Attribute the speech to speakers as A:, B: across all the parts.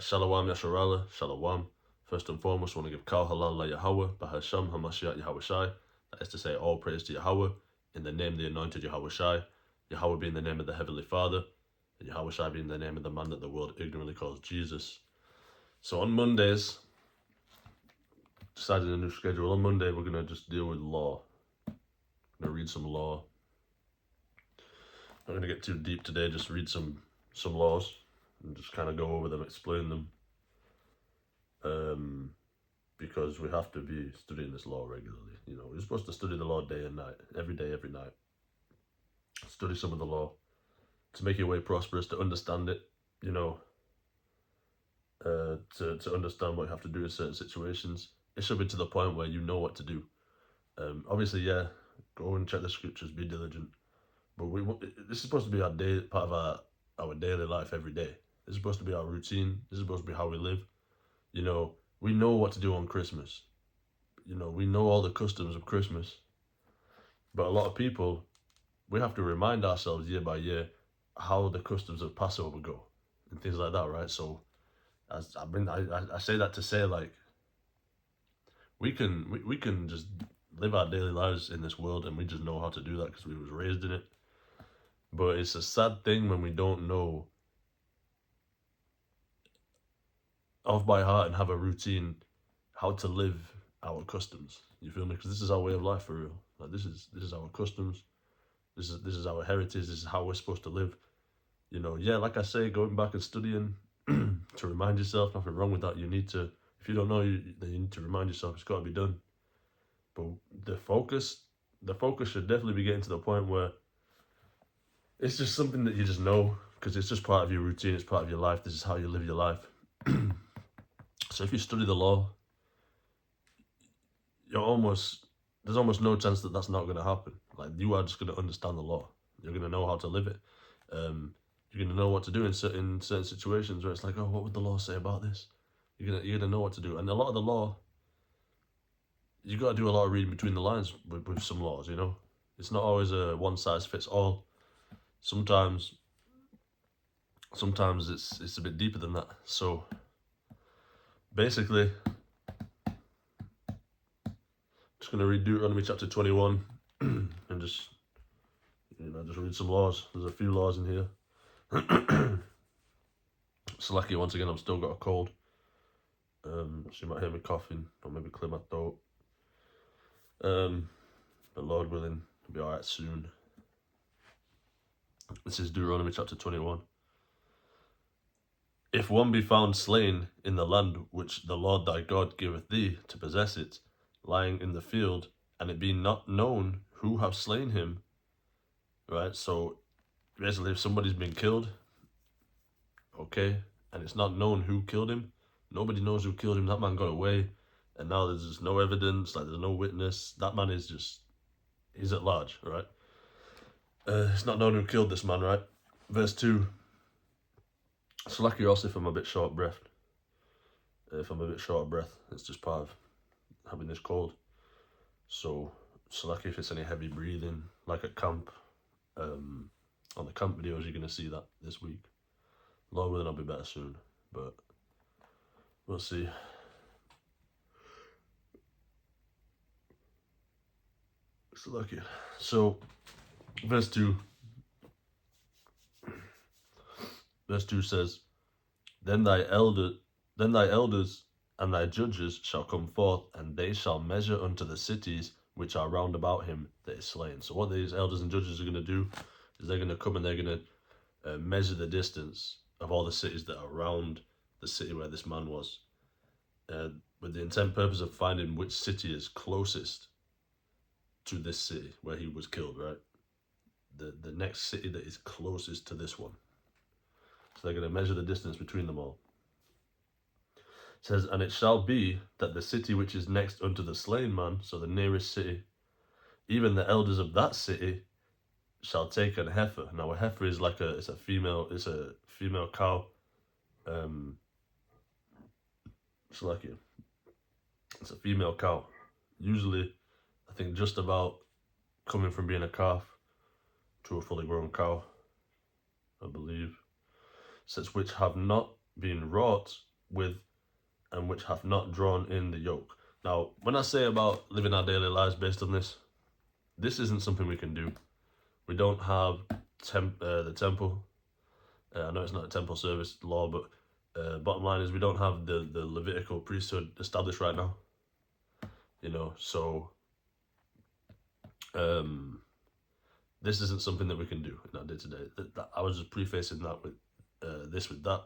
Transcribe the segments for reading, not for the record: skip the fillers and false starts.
A: Shalom Yasharala, Shalom. First and foremost, I want to give Kal Halal La Yahweh, Bahasham HaMashiach Yahweh Shai. That is to say, all praise to Yahweh, in the name of the anointed Yahweh Shai. Yahweh being the name of the Heavenly Father, and Yahweh Shai being the name of the man that the world ignorantly calls Jesus. So on Mondays, decided a new schedule. On Monday, we're going to just deal with law. I'm going to read some law. I'm not going to get too deep today, just read some laws and just kind of go over them, explain them. Because we have to be studying this law regularly. You know, we're supposed to study the law day and night, every day, every night. Study some of the law to make your way prosperous, to understand it, you know, to understand what you have to do in certain situations. It should be to the point where you know what to do. Obviously, yeah, go and check the scriptures, be diligent. But this is supposed to be part of our daily life every day. This is supposed to be our routine. This is supposed to be how we live. You know, we know what to do on Christmas. You know, we know all the customs of Christmas. But a lot of people, we have to remind ourselves year by year how the customs of Passover go and things like that, right? So, I say that to say, like, we can just live our daily lives in this world, and we just know how to do that because we was raised in it. But it's a sad thing when we don't know off by heart and have a routine how to live our customs. You feel me? Because this is our way of life for real. Like this is our customs. This is our heritage. This is how we're supposed to live. You know, yeah, like I say, going back and studying to remind yourself, nothing wrong with that. You need to, if you don't know, then you need to remind yourself. It's got to be done. But the focus should definitely be getting to the point where it's just something that you just know because it's just part of your routine. It's part of your life. This is how you live your life. So if you study the law, there's almost no chance that that's not going to happen. Like, you are just going to understand the law. You're going to know how to live it. You're going to know what to do in certain situations where it's like, oh, what would the law say about this? You're gonna know what to do. And a lot of the law, you got to do a lot of reading between the lines with some laws. You know, it's not always a one size fits all. Sometimes it's a bit deeper than that. So basically, just gonna read Deuteronomy chapter 21 and just read some laws. There's a few laws in here. It's lucky once again I've still got a cold. So you might hear me coughing or maybe clear my throat. But Lord willing, I'll be alright soon. This is Deuteronomy chapter 21. If one be found slain in the land which the Lord thy God giveth thee to possess it, lying in the field, and it be not known who have slain him, right? So basically, if somebody's been killed, okay, and it's not known who killed him, nobody knows who killed him, that man got away, and now there's just no evidence, like there's no witness, that man is just, he's at large, right? It's not known who killed this man, right? Verse 2. Slack also if I'm a bit short of breath. It's just part of having this cold. So slack if it's any heavy breathing, like at camp. On the camp videos, you're going to see that this week. Lord willing, I'll be better soon, but we'll see. Slack it. So, verse 2 says, Then thy elders and thy judges shall come forth, and they shall measure unto the cities which are round about him that is slain. So what these elders and judges are going to do is they're going to come and they're going to measure the distance of all the cities that are around the city where this man was, with the intent purpose of finding which city is closest to this city where he was killed, right? The next city that is closest to this one. So they're going to measure the distance between them all. It says, and it shall be that the city which is next unto the slain man, so the nearest city, even the elders of that city shall take an heifer. Now a heifer is like a female cow. It's a female cow. Usually, I think just about coming from being a calf to a fully grown cow, I believe. Such which have not been wrought with, and which hath not drawn in the yoke. Now, when I say about living our daily lives based on this, this isn't something we can do. We don't have the temple. I know it's not a temple service law, but bottom line is we don't have the Levitical priesthood established right now. So this isn't something that we can do in our day-to-day. I was just prefacing that with with that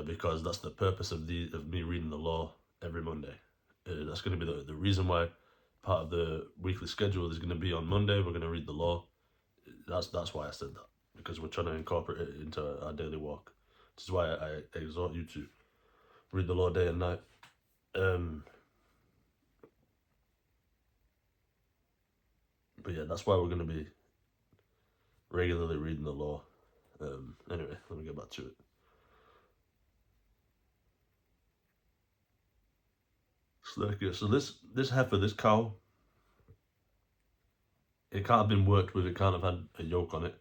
A: because that's the purpose of me reading the law every Monday. That's going to be the reason why part of the weekly schedule is going to be on Monday. We're going to read the law. That's why I said that, because we're trying to incorporate it into our daily walk. This is why I exhort you to read the law day and night. But yeah, that's why we're going to be regularly reading the law. Anyway, let me get back to it. So this heifer, this cow, it can't have been worked with. It can't have had a yoke on it,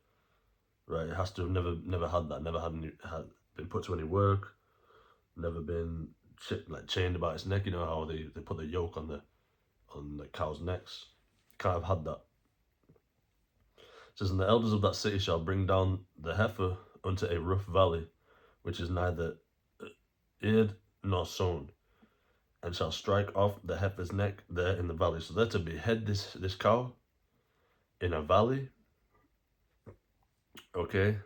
A: right? It has to have never had that. Never had been put to any work. Never been chained about its neck. You know how they put the yoke on the cow's necks. Can't have had that. It says, and the elders of that city shall bring down the heifer unto a rough valley, which is neither eared nor sown, and shall strike off the heifer's neck there in the valley. So they're to behead this cow in a valley, okay,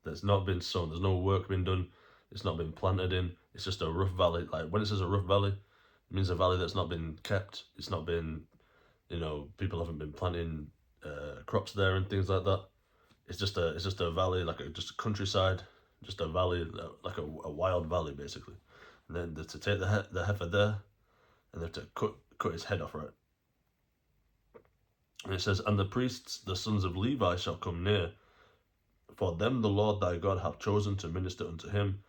A: that's not been sown. There's no work been done. It's not been planted in. It's just a rough valley. Like when it says a rough valley, it means a valley that's not been kept. It's not been, people haven't been planting crops there and things like that. It's just a valley, just a countryside, just a valley, like a wild valley basically. And then they're to take the heifer there, and they're to cut his head off, right? And it says, and the priests, the sons of Levi, shall come near, for them the Lord thy God hath chosen to minister unto him,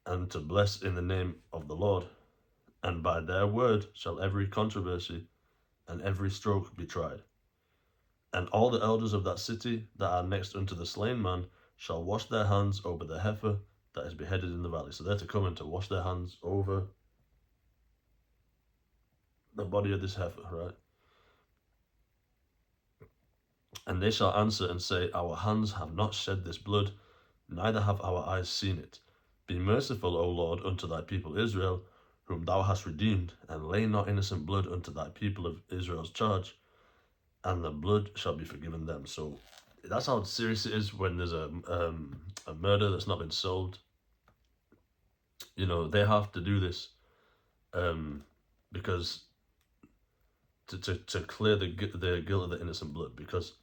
A: and to bless in the name of the Lord. And by their word shall every controversy and every stroke be tried. And all the elders of that city that are next unto the slain man shall wash their hands over the heifer that is beheaded in the valley. So they're to come and to wash their hands over the body of this heifer, right? And they shall answer and say, our hands have not shed this blood, neither have our eyes seen it. Be merciful, O Lord, unto thy people Israel, whom thou hast redeemed, and lay not innocent blood unto thy people of Israel's charge, and the blood shall be forgiven them. So that's how serious it is when there's a murder that's not been solved. They have to do this because to clear the guilt of the innocent blood, because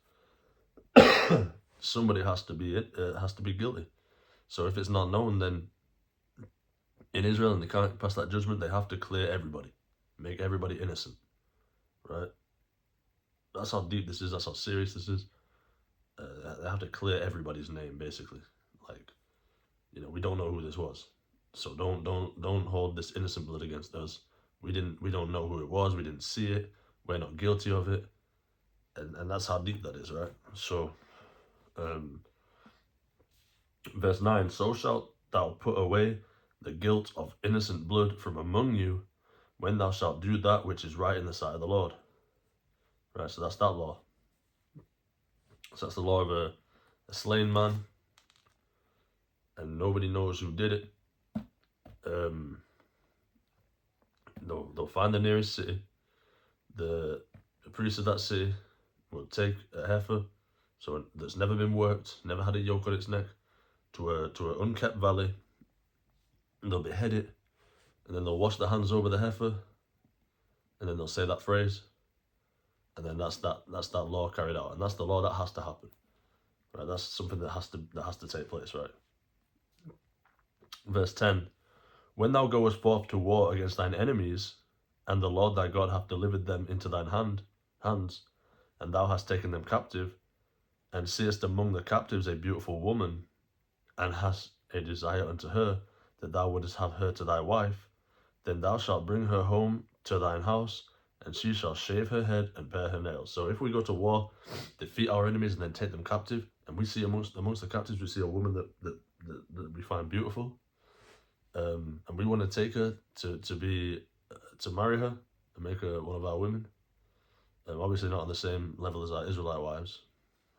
A: somebody has to be guilty. So if it's not known, then in Israel, and they can't pass that judgment, they have to clear everybody, make everybody innocent, right? That's how deep this is. That's how serious this is. They have to clear everybody's name, basically. We don't know who this was, so don't hold this innocent blood against us. We don't know who it was. We didn't see it. We're not guilty of it, and that's how deep that is, right? So, verse 9: so shalt thou put away the guilt of innocent blood from among you, when thou shalt do that which is right in the sight of the Lord. Right, so that's that law. So that's the law of a slain man, and nobody knows who did it. They'll find the nearest city. The priest of that city will take a heifer, so that's never been worked, never had a yoke on its neck, to an unkept valley, and they'll behead it, and then they'll wash their hands over the heifer, and then they'll say that phrase, and then that's that law carried out, and that's the law that has to happen, right? That's something that has to take place, right? Verse 10: when thou goest forth to war against thine enemies, and the Lord thy God hath delivered them into thine hands, and thou hast taken them captive, and seest among the captives a beautiful woman, and hast a desire unto her, that thou wouldest have her to thy wife, then thou shalt bring her home to thine house, and she shall shave her head and pare her nails. So if we go to war, defeat our enemies, and then take them captive, and we see amongst the captives, we see a woman that we find beautiful, and we want to take her to marry her and make her one of our women. Obviously not on the same level as our Israelite wives,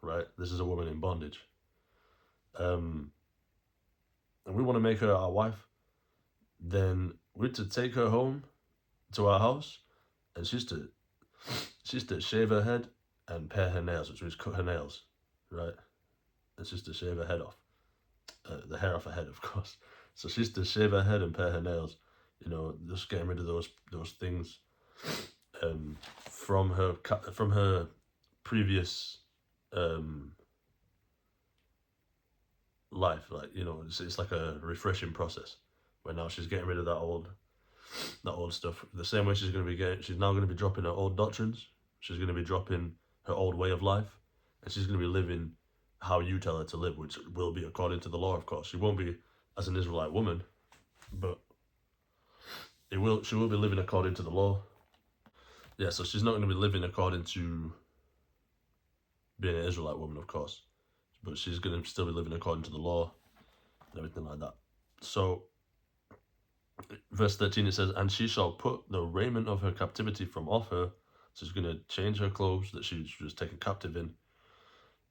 A: right? This is a woman in bondage. And we want to make her our wife. Then we're to take her home to our house, and she's to shave her head and pare her nails, which means cut her nails, right? And she's to shave her head off, the hair off her head, of course. So she's to shave her head and pare her nails, just getting rid of those things from her previous life. Like, it's like a refreshing process where now she's getting rid of that old stuff. The same way she's now going to be dropping her old doctrines. She's going to be dropping her old way of life, and she's going to be living how you tell her to live, which will be according to the law, of course. She won't be as an Israelite woman, but she will be living according to the law. Yeah, so she's not going to be living according to being an Israelite woman, of course, but she's going to still be living according to the law and everything like that. So, verse 13, it says, and she shall put the raiment of her captivity from off her. So she's going to change her clothes that she was taken captive in,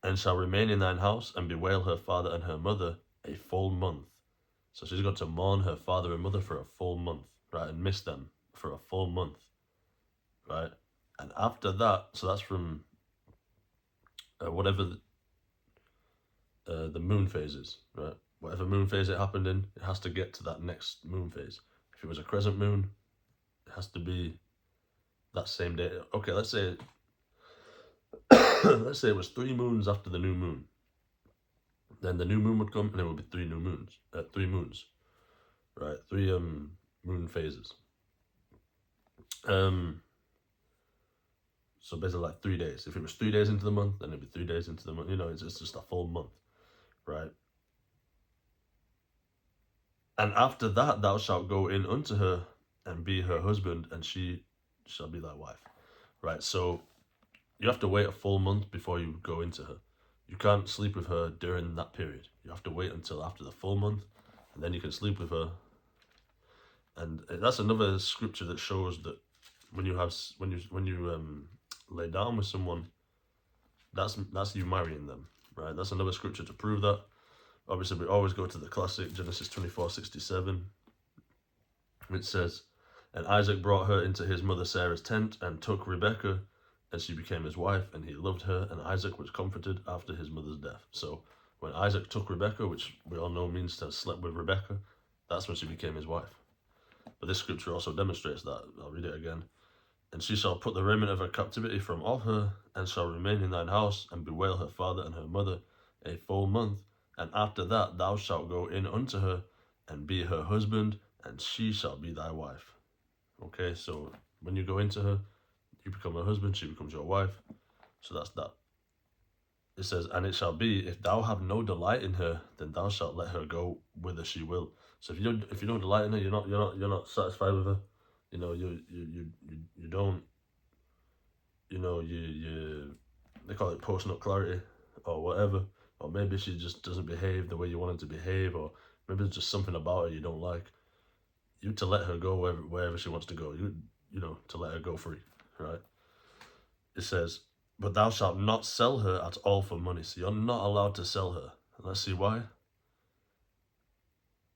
A: and shall remain in thine house, and bewail her father and her mother a full month. So she's got to mourn her father and mother for a full month, right, and miss them for a full month, right? And after that, so that's from whatever the moon phase is, right? Whatever moon phase it happened in, it has to get to that next moon phase. If it was a crescent moon, it has to be that same day. Okay, let's say let's say it was 3 moons after the new moon. Then the new moon would come, and it would be 3 moons, right? 3 moon phases. So basically like 3 days. If it was 3 days into the month, then it'd be 3 days into the month. It's just a full month, right? And after that, thou shalt go in unto her and be her husband, and she shall be thy wife, right? So you have to wait a full month before you go into her. You can't sleep with her during that period. You have to wait until after the full month, and then you can sleep with her. And that's another scripture that shows that when you lay down with someone, that's you marrying them, right? That's another scripture to prove that. Obviously, we always go to the classic Genesis 24:67, which says, and Isaac brought her into his mother Sarah's tent and took Rebekah, and she became his wife, and he loved her, and Isaac was comforted after his mother's death. So when Isaac took Rebekah, which we all know means to have slept with Rebekah, that's when she became his wife. But this scripture also demonstrates that. I'll read it again. And she shall put the raiment of her captivity from off her, and shall remain in thine house, and bewail her father and her mother a full month. And after that thou shalt go in unto her, and be her husband, and she shall be thy wife. Okay, so when you go into her, you become her husband, she becomes your wife. So that's that. It says, and it shall be, if thou have no delight in her, then thou shalt let her go whither she will. So if you don't delight in her, you're not satisfied with her. You don't. They call it post-nut clarity or whatever. Or maybe she just doesn't behave the way you want her to behave, or maybe there's just something about her you don't like. You to let her go wherever she wants to go. To let her go free, right? It says, but thou shalt not sell her at all for money. So you're not allowed to sell her. And let's see why.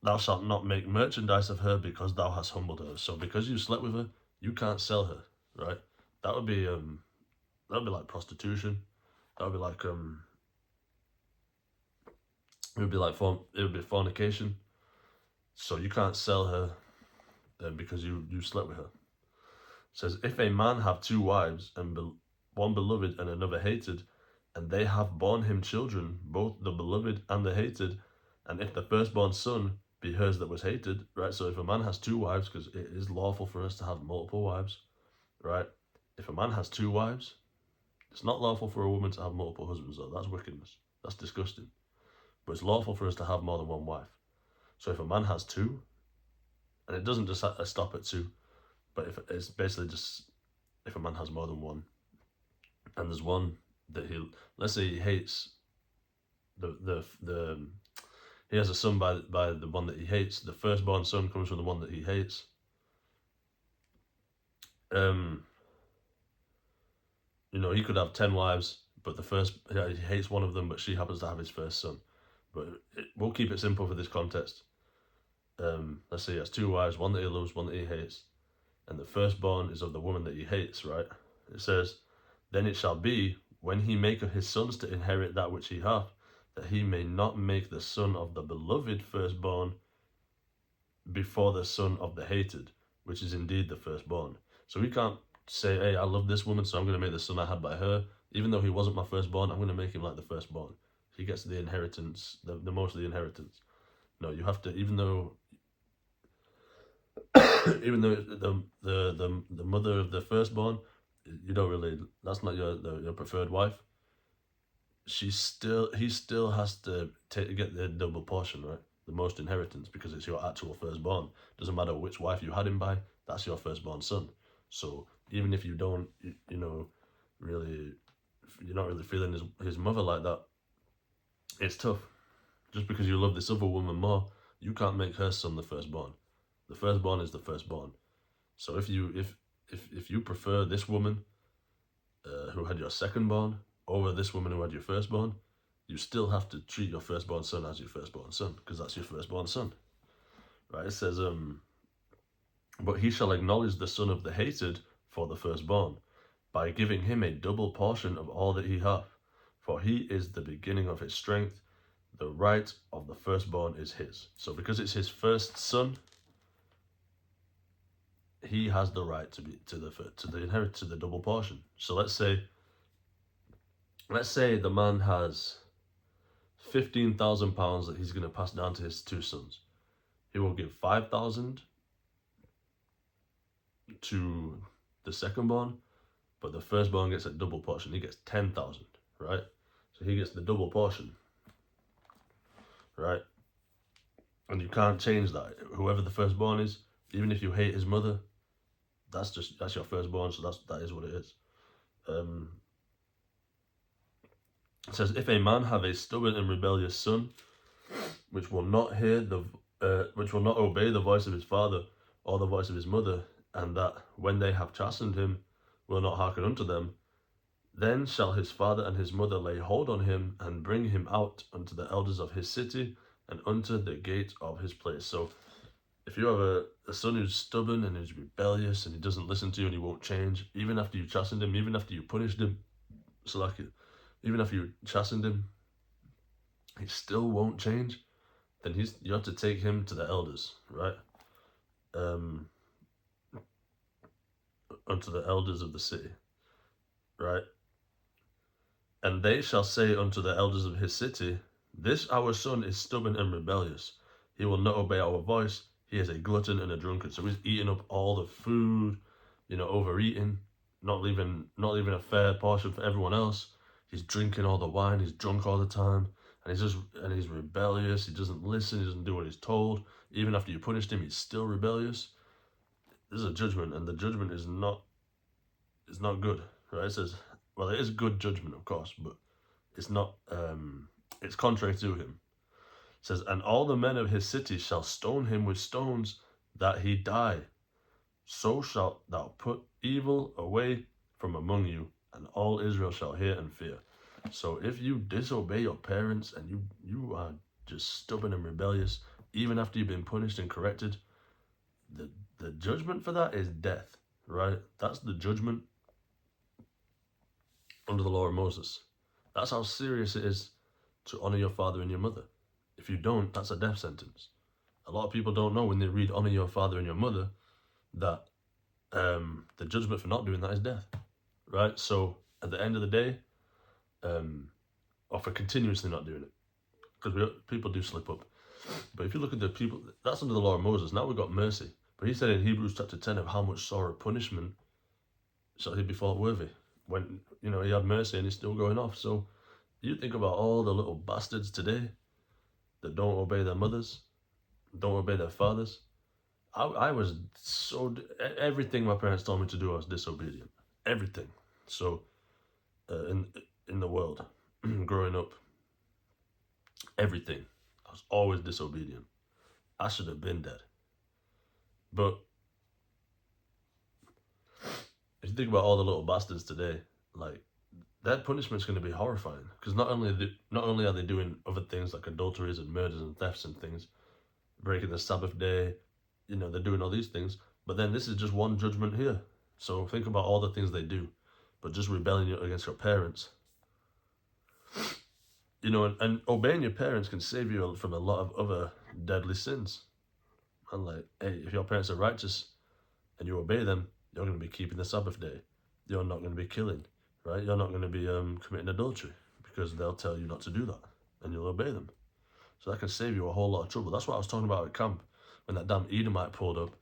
A: Thou shalt not make merchandise of her, because thou hast humbled her. So because you slept with her, you can't sell her, right? That would be like prostitution. That would be like it would be fornication. So you can't sell her because you slept with her. It says, if a man have 2 wives, and one beloved and another hated, and they have borne him children, both the beloved and the hated, and if the firstborn son be hers that was hated, right? So if a man has 2 wives, because it is lawful for us to have multiple wives, right? If a man has 2 wives, it's not lawful for a woman to have multiple husbands, though. That's wickedness. That's disgusting. But it's lawful for us to have more than 1 wife. So if a man has 2, and it doesn't just stop at 2, but if it's basically just if a man has more than 1, and there's one that let's say he hates he has a son by the one that he hates. The firstborn son comes from the one that he hates. He could have 10 wives, but he hates one of them, but she happens to have his first son. But we'll keep it simple for this context. Let's say he has 2 wives, one that he loves, one that he hates, and the firstborn is of the woman that he hates, right? It says, then it shall be, when he maketh his sons to inherit that which he hath, that he may not make the son of the beloved firstborn before the son of the hated, which is indeed the firstborn. So we can't say, hey, I love this woman, so I'm going to make the son I had by her. Even though he wasn't my firstborn, I'm going to make him like the firstborn. He gets the inheritance, the most of the inheritance. No, you have to, even though the mother of the firstborn, you don't really, that's not your preferred wife. He still has to get the double portion, right? The most inheritance, because it's your actual firstborn. Doesn't matter which wife you had him by, that's your firstborn son. So even if you don't, really, you're not really feeling his mother like that, it's tough. Just because you love this other woman more, you can't make her son the firstborn. The firstborn is the firstborn. So if you prefer this woman who had your secondborn over this woman who had your firstborn, you still have to treat your firstborn son as your firstborn son, because that's your firstborn son. Right? It says, but he shall acknowledge the son of the hated for the firstborn, by giving him a double portion of all that he hath. For he is the beginning of his strength, the right of the firstborn is his. So because it's his first son, he has the right to inherit to the double portion. So let's say the man has £15,000 that he's going to pass down to his 2 sons. He will give 5,000 to the secondborn, but the firstborn gets a double portion. He gets 10,000, right? So he gets the double portion, right? And you can't change that. Whoever the firstborn is, even if you hate his mother, that's your firstborn. So that is what it is. It says, if a man have a stubborn and rebellious son, which will not obey the voice of his father or the voice of his mother, and that when they have chastened him will not hearken unto them, then shall his father and his mother lay hold on him and bring him out unto the elders of his city and unto the gate of his place. So if you have a son who's stubborn and is rebellious and he doesn't listen to you and he won't change, even after you chastened him, even after you punished him, even after you chastened him, he still won't change, then you have to take him to the elders, right? Unto the elders of the city, right? And they shall say unto the elders of his city, this our son is stubborn and rebellious. He will not obey our voice. He is a glutton and a drunkard. So he's eating up all the food, overeating, not leaving a fair portion for everyone else. He's drinking all the wine. He's drunk all the time, and he's rebellious. He doesn't listen. He doesn't do what he's told. Even after you punished him, he's still rebellious. This is a judgment, and the judgment is not good, right? It says, well, it is good judgment, of course, but it's not. It's contrary to him. It says, and all the men of his city shall stone him with stones, that he die. So shalt thou put evil away from among you, and all Israel shall hear and fear. So if you disobey your parents and you are just stubborn and rebellious, even after you've been punished and corrected, the judgment for that is death, right? That's the judgment under the law of Moses. That's how serious it is to honor your father and your mother. If you don't, that's a death sentence. A lot of people don't know when they read honor your father and your mother that the judgment for not doing that is death, right? So at the end of the day, or for continuously not doing it, because people do slip up. But if you look at the people, that's under the law of Moses. Now we've got mercy. But he said in Hebrews chapter 10 of how much sorrow punishment shall he be thought worthy, when he had mercy and he's still going off. So you think about all the little bastards today that don't obey their mothers, don't obey their fathers. I was everything my parents told me to do, I was disobedient. Everything. So in the world, growing up, everything. was always disobedient. I should have been dead. But if you think about all the little bastards today, like, that punishment's going to be horrifying, because not only are they doing other things like adulteries and murders and thefts and things, breaking the Sabbath day, they're doing all these things, but then this is just one judgment here. So think about all the things they do, but just rebelling against your parents. And obeying your parents can save you from a lot of other deadly sins. And like, hey, if your parents are righteous and you obey them, you're going to be keeping the Sabbath day. You're not going to be killing, right? You're not going to be committing adultery, because they'll tell you not to do that, and you'll obey them. So that can save you a whole lot of trouble. That's what I was talking about at camp, when that damn Edomite pulled up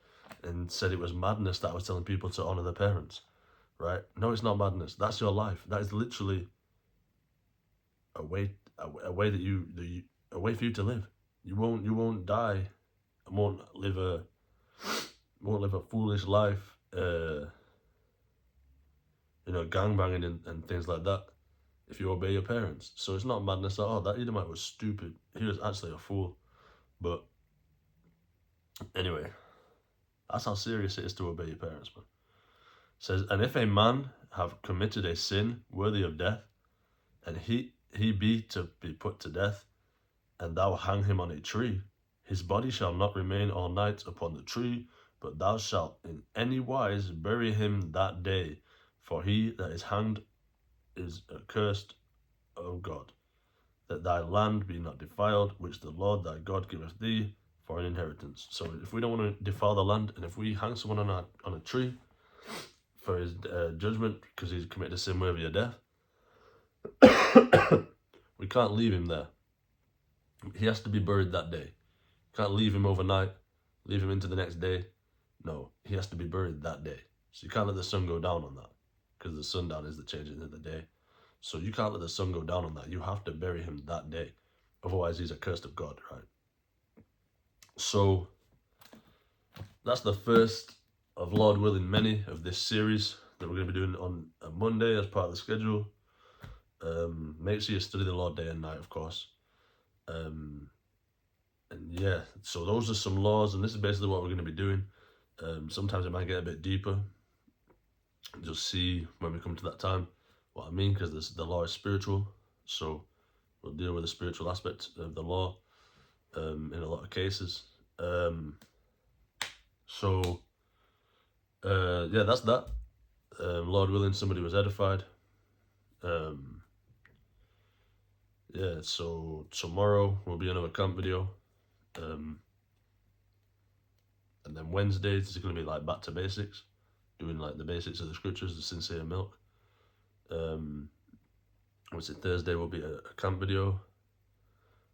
A: and said it was madness that I was telling people to honor their parents, right? No, it's not madness. That's your life. That is literally a way for you to live. You won't die, and won't live a foolish life, gangbanging and things like that, if you obey your parents. So it's not madness at all. That Edomite was stupid. He was actually a fool. But anyway, that's how serious it is to obey your parents, man. It says, and if a man have committed a sin worthy of death, and he be to be put to death, and thou hang him on a tree, his body shall not remain all night upon the tree, but thou shalt in any wise bury him that day, for he that is hanged is accursed of God, that thy land be not defiled, which the Lord thy God giveth thee for an inheritance. So if we don't want to defile the land, and if we hang someone on a tree for his judgment because he's committed a sin worthy of death, we can't leave him there. He has to be buried that day. Can't leave him overnight, leave him into the next day. No, he has to be buried that day. So you can't let the sun go down on that, because the sundown is the changing of the day. So you can't let the sun go down on that. You have to bury him that day. Otherwise, he's accursed of God, right? So that's the first of, Lord willing, many of this series that we're going to be doing on a Monday as part of the schedule. Make sure you study the Lord day and night, of course. And yeah, so those are some laws, and this is basically what we're going to be doing. Sometimes it might get a bit deeper. Just see when we come to that time what I mean, because the law is spiritual, so we'll deal with the spiritual aspect of the law in a lot of cases. Yeah, that's that. Lord willing, somebody was edified. Yeah, so tomorrow will be another camp video. And then Wednesdays is going to be like back to basics, doing like the basics of the scriptures, the sincere milk. Thursday will be a camp video.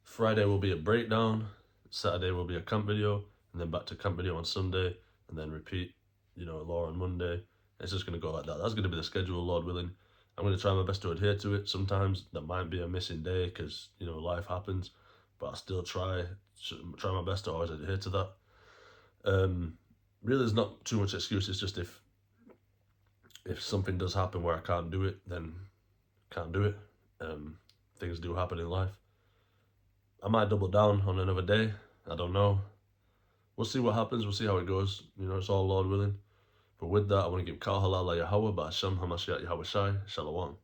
A: Friday will be a breakdown. Saturday will be a camp video, and then back to camp video on Sunday, and then repeat, law on Monday. It's just going to go like that. That's going to be the schedule, Lord willing. I'm going to try my best to adhere to it. Sometimes there might be a missing day because, life happens, but I'll still try my best to always adhere to that. Really, there's not too much excuse. It's just if something does happen where I can't do it, then can't do it. Things do happen in life. I might double down on another day. I don't know. We'll see what happens. We'll see how it goes. It's all Lord willing. But with that, I want to give Kal Halal Yahweh Ba'Hashem HaMashiach Yahweh Shai Shalom.